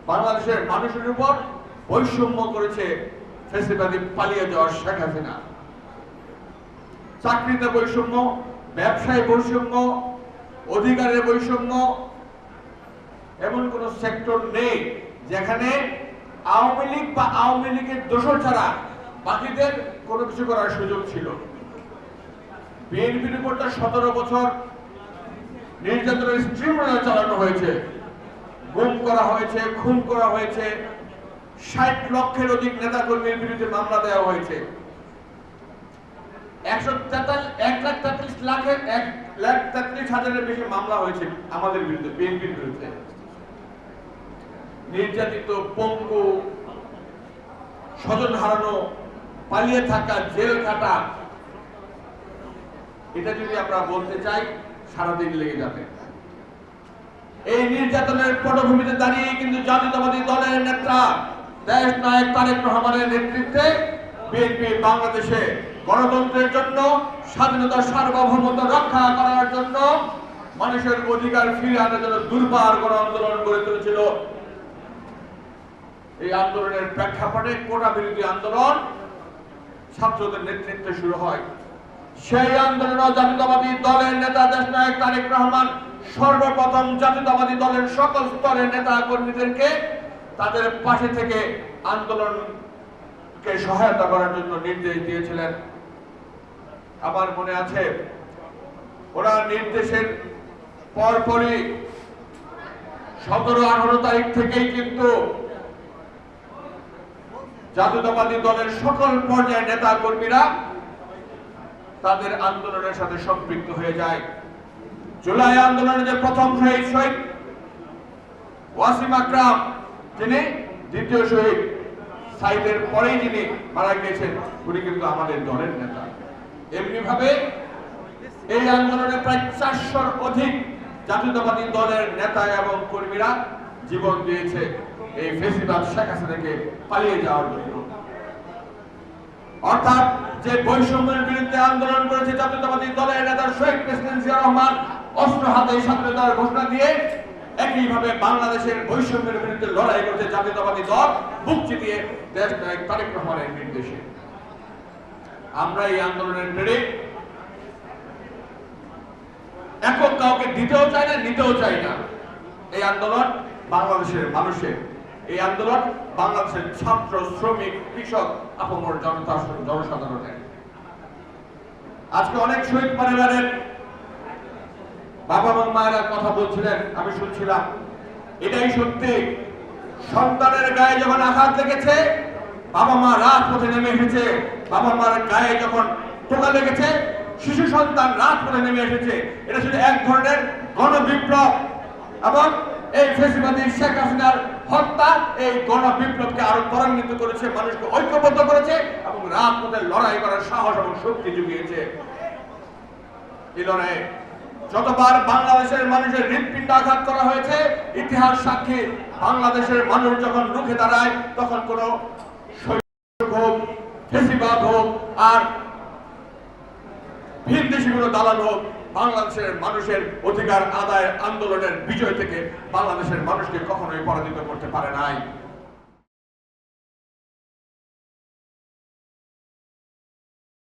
বাংলাদেশের মানুষের উপর বৈষম্য করেছে ফ্যাসিবাদী পালিয়ে যাওয়ার শেখ হাসিনা। চাকরিতে বৈষম্য, ব্যবসায় বৈষম্য, অধিকারের বৈষম্য, এমন কোন সেক্টর নেই যেখানে আওয়ামী লীগ বা আওয়ামী লীগের দোষর ছাড়া বাকিদের কোনো কিছু করার সুযোগ ছিল। বিএনপির উপর 17 বছর নির্যাতনের স্ট্রিমলাইন চালানো হয়েছে, গুম করা হয়েছে, খুন করা হয়েছে, 60 লক্ষের অধিক নেতা কর্মীর বিরুদ্ধে মামলা দেওয়া হয়েছে। 1,43,00,000 বেশি মামলা হয়েছে আমাদের বিরুদ্ধে, বিএনপির বিরুদ্ধে। নির্যাতিত, পঙ্গু, স্বজন হারানো, পালিয়ে থাকা, জেল খাটা, এটা যদি আমরা বলতে চাই সারাদিন লেগে যাবে। এই নির্যাতনের পটভূমিতে দাঁড়িয়ে কিন্তু জাতীয়তাবাদী দলের নেতা দেশ নায়ক তারেক রহমানের নেতৃত্বে বিএনপি বাংলাদেশে গণতন্ত্রের জন্য, স্বাধীনতার সার্বভৌমত্ব রক্ষা করার জন্য, মানুষের অধিকার ফিরে আনার জন্য দুর্বার গণ আন্দোলন গড়ে তুলেছিল। এই আন্দোলনের প্রেক্ষাপটে কোটা বিরোধী আন্দোলন ছাত্রদের নেতৃত্বে শুরু হয়। সেই আন্দোলন জাতীয়তাবাদী দলের নেতা দেশ নায়ক তারেক রহমান সর্বপ্রথম জাতীয়তাবাদী দলের সকল স্তরের নেতা কর্মীদেরকে তাদের পাশে থেকে আন্দোলনকে সহায়তা করার জন্য নির্দেশ দিয়েছিলেন। আমার মনে আছে ওনার নির্দেশের পরপরই 17-18 তারিখ থেকেই কিন্তু জাতীয়তাবাদী দলের সকল পর্যায়ের নেতা কর্মীরা তাদের আন্দোলনের সাথে সম্পৃক্ত হয়ে যায়। জুলাই আন্দোলনে যে প্রথম শহীদ ওয়াসিম আকরাম, যিনি দ্বিতীয় শহীদ, সাইদের পরেই যিনি মারা গিয়েছেন, উনি কিন্তু আমাদের দলের নেতা। এমনি ভাবে এই আন্দোলনে প্রায় 400-র অধিক জাতীয়তাবাদী দলের নেতা এবং কর্মীরা জীবন দিয়েছে এই ফ্যাসিবাদ শেখ হাসিনাকে পালিয়ে যাওয়ার জন্য। অর্থাৎ যে বৈষম্যের বিরুদ্ধে আন্দোলন করেছে জাতীয়তাবাদী দলের নেতা শহীদ প্রেসিডেন্ট জিয়া রহমান অস্ত্র হাতে স্বাধীনতার ঘোষণা দিয়ে, একইভাবে বাংলাদেশের বৈষম্যের বিরুদ্ধে লড়াই করেছে জাতীয়তাবাদী দল বুক চিতিয়ে দেশ নায়ক তারেক রহমানের নির্দেশে। আমরা এই আন্দোলনের ক্রেডিট একক কাউকে দিতেও চাই না, নিতেও চাই না। এই আন্দোলন বাংলাদেশের মানুষের, এই আন্দোলন বাংলাদেশের ছাত্র, শ্রমিক, কৃষক, আপামর জনতা, জনসাধারণের। আজকে অনেক শহীদ পরিবারের বাবা এবং মায়েরা কথা বলছিলেন, আমি শুনছিলাম। এটাই সত্যি, সন্তানের গায়ে যখন আঘাত লেগেছে, বাবা মা রাজপথে নেমে এসেছে। বাবা মার গায়ে যখন টোকা লেগেছে, শিশু সন্তান রাজপথে নেমে এসেছে। এটা ছিল এক ধরনের গণবিপ্লব এবং এই ফ্যাসিবাদী শেখ হাসিনার হত্যা এই গণবিপ্লবকে আরো ত্বরান্বিত করেছে, মানুষকে ঐক্যবদ্ধ করেছে এবং রাজপথে লড়াই করার সাহস এবং শক্তি জুগিয়েছে। এই লড়াইয়ে যতবার বাংলাদেশের মানুষের হৃৎপিণ্ড আঘাত করা হয়েছে, ইতিহাস সাক্ষী, বাংলাদেশের মানুষ যখন রুখে দাঁড়ায় তখন কোন হোক, ফ্যাসিবাদ হোক আর ভিনদেশী কোনো দালাল হোক, বাংলাদেশের মানুষের অধিকার আদায়ের আন্দোলনের বিজয় থেকে বাংলাদেশের মানুষকে কখনোই পরাজিত করতে পারে নাই।